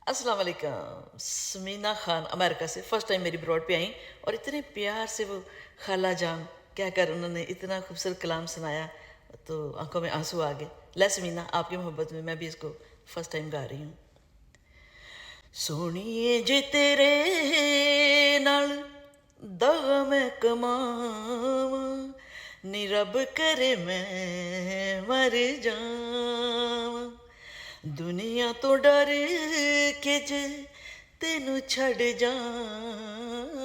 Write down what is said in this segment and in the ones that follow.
अस्सलाम वालेकुम। समीना खान अमेरिका से फर्स्ट टाइम मेरी ब्रॉड पे आई और इतने प्यार से वो खाला जान क्या कर उन्होंने इतना खूबसूरत कलाम सुनाया तो आंखों में आंसू आ गए। ले समीना, आपकी मोहब्बत में मैं भी इसको फर्स्ट टाइम गा रही हूँ। सोनिए जे तेरे नाल दगा मैं कमावा नी रब करे मैं मर जावां दुनिया तो डर के जे तेनू छड़ जावां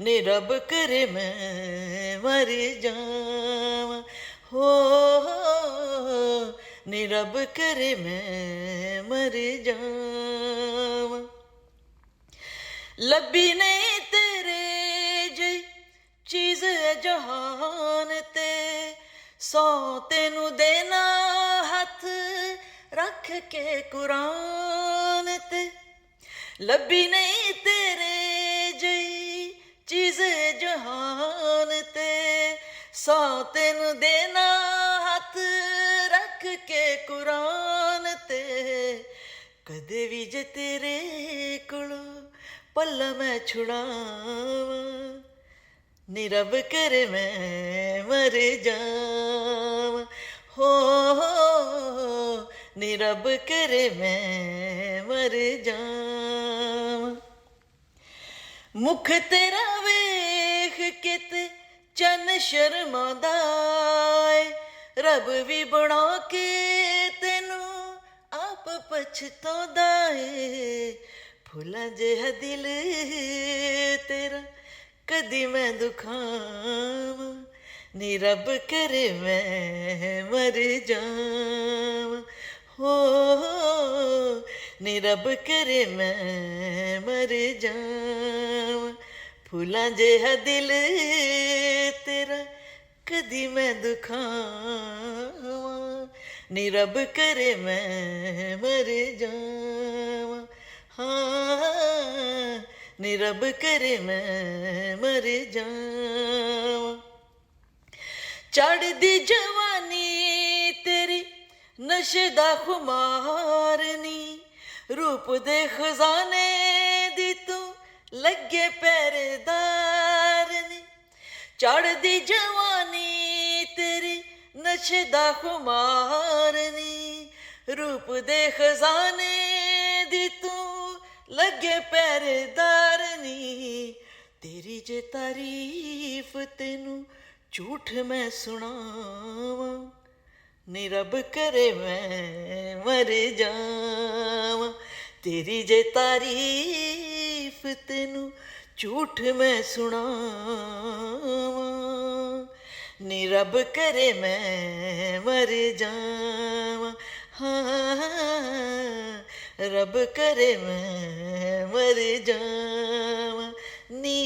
नी रब करे मैं मर जावां हो नी रब करे मैं मर जावां लब्बी नहीं तेरे जी चीज है जहान ते सौ तेनू देना हथ रख के कुरान ते लब्बी नहीं तेरे जी चीज है जहान ते सौ तेनू देना हथ रख के कुरान ते कदे भी जे तेरे कोलों पल्ला मैं छुड़ावां नी रब करे मैं मर जावां हो नी रब करे मैं मर जावां मुख तेरा वेख के ते चन शर्मांदा ऐ रब भी बना के तेनू आप पछतांदा ऐ फुलां जिहा दिल तेरा कदी मैं दुखावां नी रब करे मैं मर जावां हो नी रब करे मैं मर जावां फुलां जिहा दिल तेरा कदी मैं दुखावां नी रब करे मैं मर जावां हाँ नी रब करे मैं मर जावां चढ़दी जवानी तेरी नशे दा खुमार नी रूप दे खजाने दी तू लगे पहरेदार नी चढ़दी जवानी तेरी नशे दा खुमार नी रूप दे खजाने दी तू लगे पहरेदार नी तेरी जे तारीफ तेनू झूठ मैं सुनावां नी रब करे मैं मर जावां तेरी जे तारीफ तेनू झूठ मैं सुनावां नी रब करे मैं मर जावां हाँ रब करे मैं मर जावां नी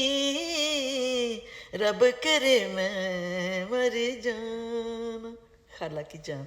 रब करे मैं मर जावां खाला की जान।